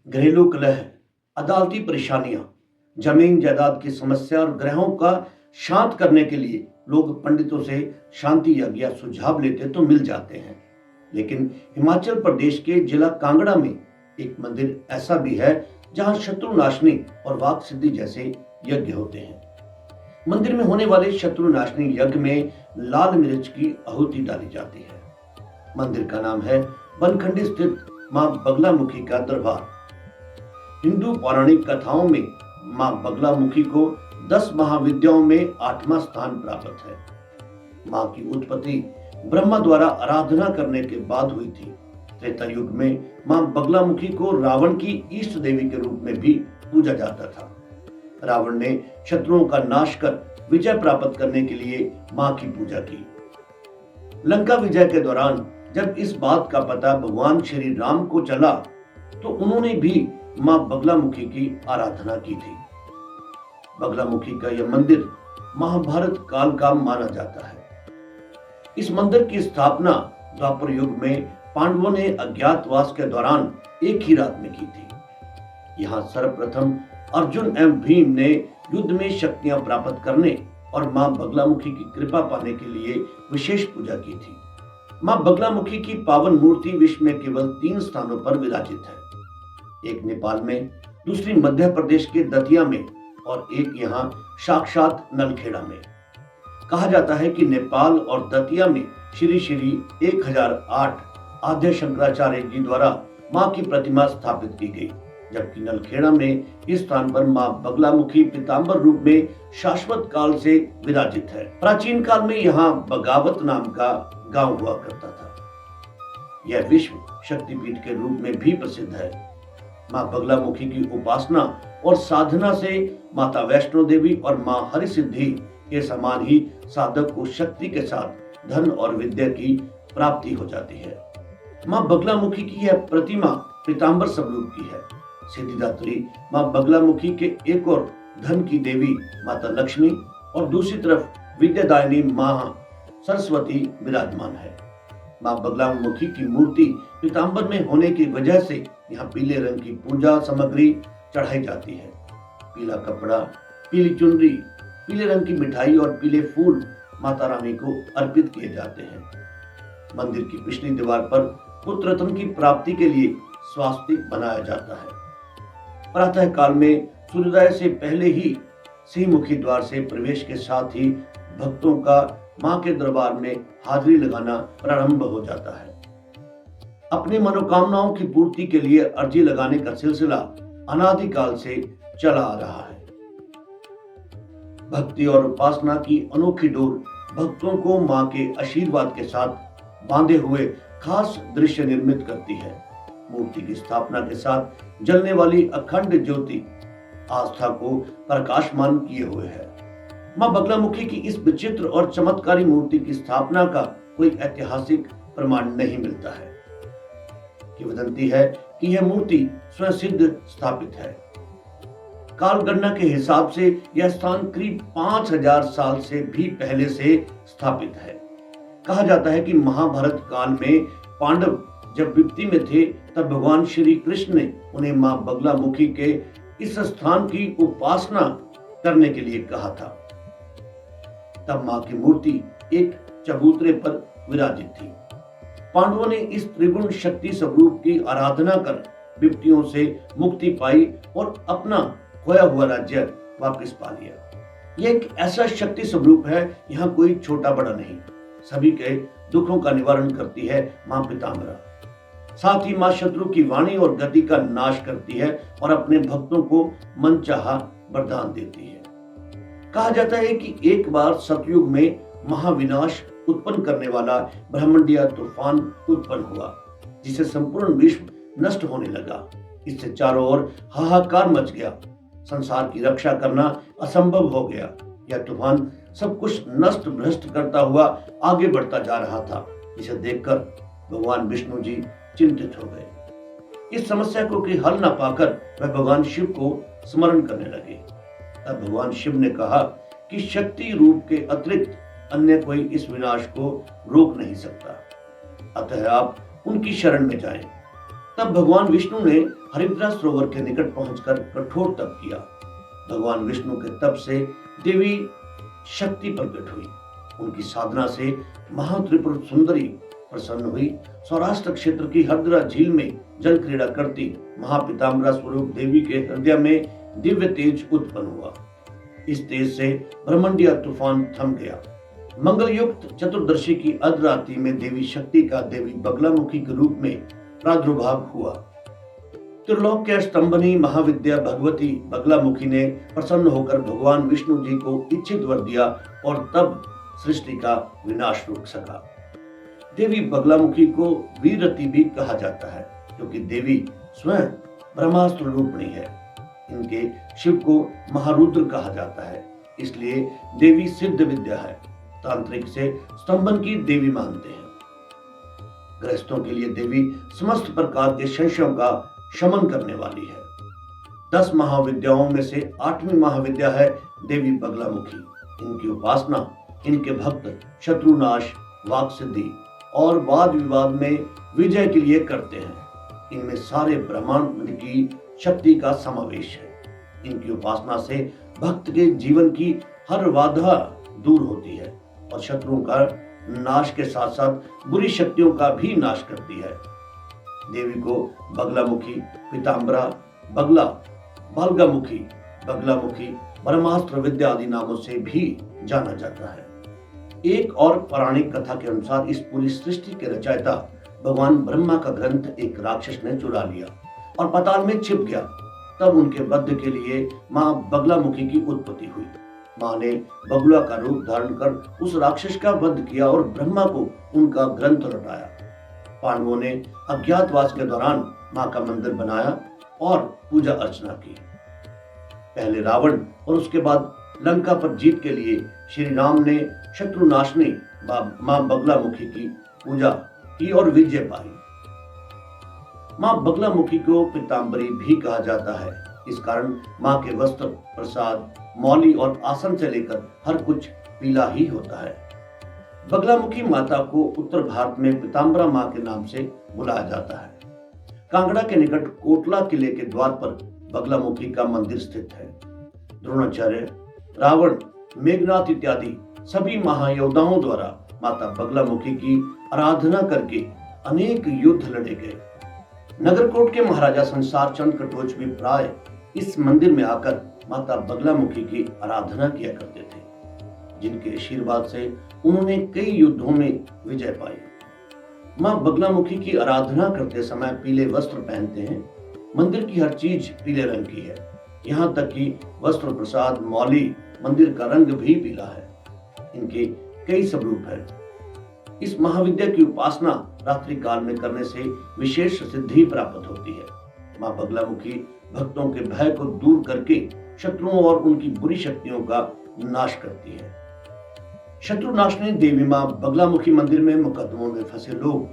घरेलू कलह, अदालती परेशानियां, जमीन जायदाद की समस्या और ग्रहों का शांत करने के लिए लोग पंडितों से शांति यज्ञ या सुझाव लेते तो मिल जाते हैं। लेकिन हिमाचल प्रदेश के जिला कांगड़ा में एक मंदिर ऐसा भी है जहां शत्रुनाशनी और वाक सिद्धि जैसे यज्ञ होते हैं। मंदिर में होने वाले शत्रुनाशनी यज्ञ में लाल मिर्च की आहुति डाली जाती है। मंदिर का नाम है बनखंडी स्थित मां बगलामुखी का दरबार। हिंदू पौराणिक कथाओं में मां बगलामुखी को 10 महाविद्याओं में 8वां स्थान प्राप्त है। मां की उत्पत्ति ब्रह्मा द्वारा आराधना करने के बाद हुई थी। त्रेता युग में मां बगलामुखी को रावण की इष्ट देवी के रूप में भी पूजा जाता था। रावण ने शत्रुओं का नाश कर विजय प्राप्त करने के लिए मां की पूजा की। लंका विजय के दौरान जब इस बात का पता भगवान श्री राम को चला तो उन्होंने भी मां बगलामुखी की आराधना की थी। बगलामुखी का यह मंदिर महाभारत काल का माना जाता है। इस मंदिर की स्थापना द्वापर युग में पांडवों ने अज्ञातवास के दौरान एक ही रात में की थी। यहाँ सर्वप्रथम अर्जुन एवं भीम ने युद्ध में शक्तियां प्राप्त करने और मां बगलामुखी की कृपा पाने के लिए विशेष पूजा की थी। मां बगलामुखी की पावन मूर्ति विश्व में केवल 3 स्थानों पर विराजित है। एक नेपाल में, दूसरी मध्य प्रदेश के दतिया में और एक यहाँ साक्षात नलखेड़ा में। कहा जाता है कि नेपाल और दतिया में श्री श्री 1008 आद्य शंकराचार्य जी द्वारा मां की प्रतिमा स्थापित की गई, जबकि नलखेड़ा में इस स्थान पर मां बगलामुखी पीताम्बर रूप में शाश्वत काल से विराजित है। प्राचीन काल में यहाँ बगावत नाम का गांव हुआ करता था। यह विश्व शक्तिपीठ के रूप में भी प्रसिद्ध है। मां बगलामुखी की उपासना और साधना से माता वैष्णो देवी और मां हरिसिद्धि के समान ही साधक को शक्ति के साथ धन और विद्या की प्राप्ति हो जाती है। मां बगलामुखी की यह प्रतिमा पीताम्बर स्वरूप की है। सिद्धिदात्री मां बगलामुखी के एक और धन की देवी माता लक्ष्मी और दूसरी तरफ विद्यादायिनी मां सरस्वती विराजमान है। मां बगलामुखी की मूर्ति पीताम्बर में होने की वजह से यहाँ पीले रंग की पूजा सामग्री चढ़ाई जाती है। पीला कपड़ा, पीली चुनरी, पीले रंग की मिठाई और पीले फूल माता रानी को अर्पित किए जाते हैं। मंदिर की पिछली दीवार पर पुत्र रत्न की प्राप्ति के लिए स्वास्तिक बनाया जाता है। प्रातः काल में सूर्योदय से पहले ही सिंहमुखी द्वार से प्रवेश के साथ ही भक्तों का मां के दरबार में हाजिरी लगाना प्रारंभ हो जाता है। अपनी मनोकामनाओं की पूर्ति के लिए अर्जी लगाने का सिलसिला अनादिकाल से चला आ रहा है। भक्ति और उपासना की अनोखी डोर भक्तों को मां के आशीर्वाद के साथ बांधे हुए खास दृश्य निर्मित करती है। मूर्ति की स्थापना के साथ जलने वाली अखंड ज्योति आस्था को प्रकाशमान किए हुए है। मां बगलामुखी की इस विचित्र और चमत्कारी मूर्ति की स्थापना का कोई ऐतिहासिक प्रमाण नहीं मिलता है। किंवदंती है कि यह मूर्ति स्वयं सिद्ध स्थापित है। काल गणना के हिसाब से यह स्थान करीब 5000 साल से भी पहले से स्थापित है। कहा जाता है कि महाभारत काल में पांडव जब विपत्ति में थे तब भगवान श्री कृष्ण ने उन्हें मां बगलामुखी के इस स्थान की उपासना करने के लिए कहा था। तब मां की मूर्ति एक चबूतरे पर विराजित थी। पांडवों ने इस त्रिगुण शक्ति स्वरूप की आराधना कर विपत्तियों से मुक्ति पाई और अपना खोया हुआ राज्य वापस पा लिया। यह एक ऐसा शक्ति स्वरूप है, यहाँ कोई छोटा बड़ा नहीं। सभी के दुखों का निवारण करती है मां पीताम्बरा। साथ ही मां शत्रु की वाणी और गति का नाश करती है और अपने भक्तों को मनचाहा वरदान देती है। कहा जाता है कि एक बार सतयुग में महाविनाश उत्पन्न करने वाला ब्रह्मंडिया तूफान उत्पन्न हुआ, जिससे संपूर्ण विश्व नष्ट होने लगा। इससे चारों ओर हाहाकार मच गया। संसार की रक्षा करना असंभव हो गया। यह तूफान सब कुछ नष्ट भ्रष्ट करता हुआ आगे बढ़ता जा रहा था। इसे देखकर भगवान विष्णु जी चिंतित हो गए। इस समस्या को कोई हल न पाकर वह भगवान शिव को स्मरण करने लगे। तब भगवान शिव ने कहा कि शक्ति रूप के अतिरिक्त अन्य कोई इस विनाश को रोक नहीं सकता, अतः आप उनकी शरण में जाएं। तब भगवान विष्णु ने हरिद्रा सरोवर के निकट पहुंचकर कठोर तप किया। भगवान विष्णु के तप से देवी शक्ति प्रकट हुई। उनकी साधना से महात्रिपुर सुंदरी प्रसन्न हुई। सौराष्ट्र क्षेत्र की हरिद्रा झील में जल क्रीड़ा करती महापिताम्बरा स्वरूप देवी के हृदय में दिव्य तेज उत्पन्न हुआ। इस तेज से ब्रह्मंडीय तूफान थम गया। मंगल युक्त चतुर्दशी की अर्धरात्रि में देवी शक्ति का देवी बगलामुखी के रूप में प्रादुर्भाव हुआ। त्रिलोक के स्तंभनी महाविद्या भगवती बगलामुखी ने प्रसन्न होकर भगवान विष्णु जी को इच्छित वर दिया और तब सृष्टि का विनाश रुक सका। देवी बगलामुखी को वीरति भी कहा जाता है, क्योंकि देवी स्वयं ब्रह्मास्त्र रूपिणी है। इनके शिव को महारुद्र कहा जाता है, इसलिए देवी सिद्ध विद्या है। तांत्रिक से स्तंभन की देवी मानते हैं। गृहस्थों के लिए देवी समस्त प्रकार के संशयों का शमन करने वाली है। 10 महाविद्याओं में से 8वीं महाविद्या है देवी बगलामुखी। इनकी उपासना इनके भक्त शत्रुनाश, वाक सिद्धि और वाद विवाद में विजय के लिए करते हैं। इनमें सारे ब्रह्मांड की शक्ति का समावेश है। इनकी उपासना से भक्त के जीवन की हर बाधा दूर होती है और शत्रुओं का नाश के साथ साथ बुरी शक्तियों का भी नाश करती है। देवी को बगलामुखी, पीताम्बरा, बगला, बालगामुखी, बगलामुखी, ब्रह्मास्त्र विद्या आदि नामों से भी जाना जाता है। एक और पौराणिक कथा के अनुसार इस पूरी सृष्टि के रचयिता भगवान ब्रह्मा का ग्रंथ एक राक्षस ने चुरा लिया और पाताल में छिप गया। तब उनके वध के लिए मां बगलामुखी की उत्पत्ति हुई। मां ने बगुला का रूप धारण कर उस राक्षस का वध किया और ब्रह्मा को उनका ग्रंथ लौटाया। पांडवों ने अज्ञातवास के दौरान मां का मंदिर बनाया और पूजा अर्चना की। पहले रावण और उसके बाद लंका पर जीत के लिए श्री राम ने शत्रुनाशनी मां बगलामुखी की पूजा की और विजय पाई। मां बगलामुखी को पीताम्बरी भी कहा जाता है। इस कारण मां के वस्त्र, प्रसाद, मौली और आसन से लेकर हर कुछ पीला ही होता है। बगलामुखी माता को उत्तर भारत में पीताम्बरा मां के नाम से बुलाया जाता है। कांगड़ा के निकट कोटला किले के द्वार पर बगलामुखी का मंदिर स्थित है। द्रोणाचार्य, रावण, मेघनाथ इत्यादि सभी महायोद्धाओं द्वारा माता बगलामुखी की आराधना करके अनेक युद्ध लड़े गए। नगरकोट के महाराजा संसार चंद कटोच भी प्राय इस मंदिर में आकर माता बगलामुखी की आराधना किया करते थे, जिनके आशीर्वाद से उन्होंने कई युद्धों में विजय पाई। मां बगलामुखी की आराधना करते समय पीले वस्त्र पहनते हैं। मंदिर की हर चीज पीले रंग की है, यहाँ तक कि वस्त्र, प्रसाद, मौली, मंदिर का रंग भी पीला है। इनके कई स्वरूप है। इस महाविद्या की उपासना रात्रि काल में करने से विशेष सिद्धि प्राप्त होती है। मां बगलामुखी भक्तों के भय को दूर करके शत्रुओं और उनकी बुरी शक्तियों का नाश करती है। शत्रुनाशनी देवी मां बगलामुखी मंदिर में मुकदमों में फंसे लोग,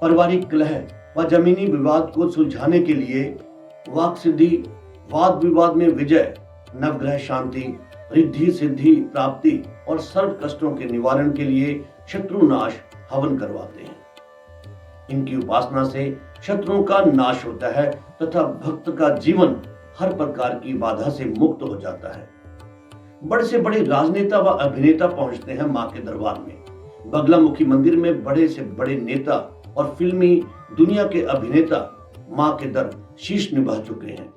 पारिवारिक कलह व जमीनी विवाद को सुलझाने के लिए वाक सिद्धि, वाद विवाद में विजय, नवग्रह शांति, रिद्धि सिद्धि प्राप्ति और सर्व कष्टों के निवारण के लिए शत्रुनाश हवन करवाते हैं। इनकी उपासना से शत्रुओं का नाश होता है तथा भक्त का जीवन हर प्रकार की बाधा से मुक्त हो जाता है। बड़े से बड़े राजनेता व अभिनेता पहुंचते हैं मां के दरबार में। बगलामुखी मंदिर में बड़े से बड़े नेता और फिल्मी दुनिया के अभिनेता मां के दर शीश निभा चुके हैं।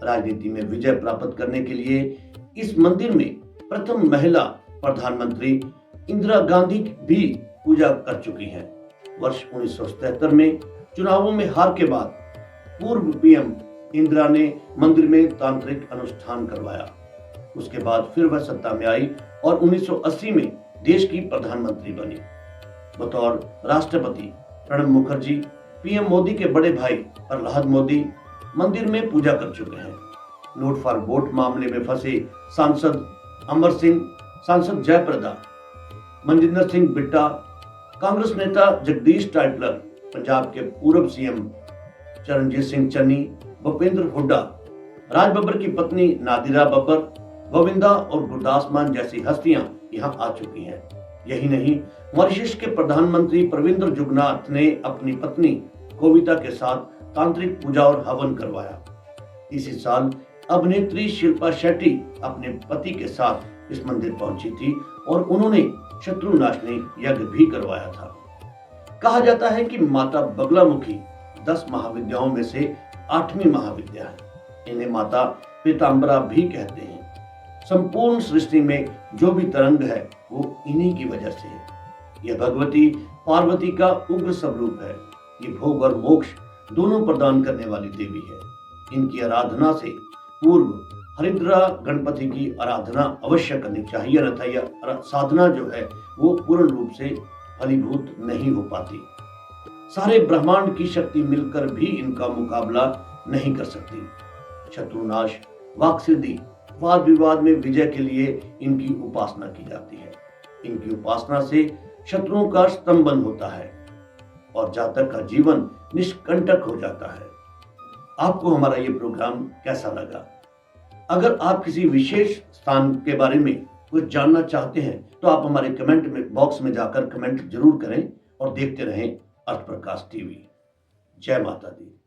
राजनीति में विजय प्राप्त करने के लिए इस मंदिर में प्रथम महिला प्रधानमंत्री इंदिरा गांधी भी पूजा कर चुकी हैं। वर्ष 1977 में चुनावों में हार के बाद पूर्व पीएम इंदिरा ने मंदिर में तांत्रिक अनुष्ठान करवाया। उसके बाद फिर वह सत्ता में आई और 1980 में देश की प्रधानमंत्री बनी। बतौर राष्ट्रपति प्रणब मुखर्जी पीएम मोदी के बड़े भाई प्रहलाद मोदी मंदिर में पूजा कर चुके हैं। नोट फॉर वोट मामले में फंसे सांसद अमर सिंह, सांसद जयप्रदा, मनजिंदर सिंह बिट्टा, कांग्रेस नेता जगदीश टाइटलर, पंजाब के पूर्व सीएम चरणजीत सिंह चन्नी, भूपेंद्र हुड्डा, राज बब्बर की पत्नी नादिरा बब्बर, गोविंदा और गुरदास मान जैसी हस्तियां यहां आ चुकी हैं। यही नहीं, मॉरिशस के प्रधानमंत्री प्रविंद्र जुगनाथ ने अपनी पत्नी कोविता के साथ तांत्रिक पूजा और हवन करवाया। इसी साल अभिनेत्री शिल्पा शेट्टी अपने पति के साथ इस मंदिर पहुंची थी और उन्होंने शत्रुनाशनी यज्ञ भी करवाया था। कहा जाता है कि माता बगलामुखी 10 महाविद्याओं में से 8वीं महाविद्या है। इन्हें माता पीताम्बरा भी कहते हैं। संपूर्ण सृष्टि में जो भी तरंग है वो इन्हीं की वजह से है। यह भगवती पार्वती का उग्र स्वरूप है। ये भोग और मोक्ष दोनों प्रदान करने वाली देवी है। इनकी आराधना से पूर्व हरिद्रा गणपति की आराधना अवश्य करनी चाहिए, अन्यथा यह साधना जो है वो पूर्ण रूप से फलीभूत नहीं हो पाती। सारे ब्रह्मांड की शक्ति मिलकर भी इनका मुकाबला नहीं कर सकती। शत्रुनाश, वाक्सिद्धि, वाद विवाद में विजय के लिए इनकी उपासना की जाती है। इनकी उपासना से शत्रुओं का स्तंभन होता है और जातक का जीवन निष्कंटक हो जाता है। आपको हमारा ये प्रोग्राम कैसा लगा? अगर आप किसी विशेष स्थान के बारे में कुछ जानना चाहते हैं तो आप हमारे कमेंट में बॉक्स में जाकर कमेंट जरूर करें और देखते रहें अर्थ प्रकाश टीवी। जय माता दी।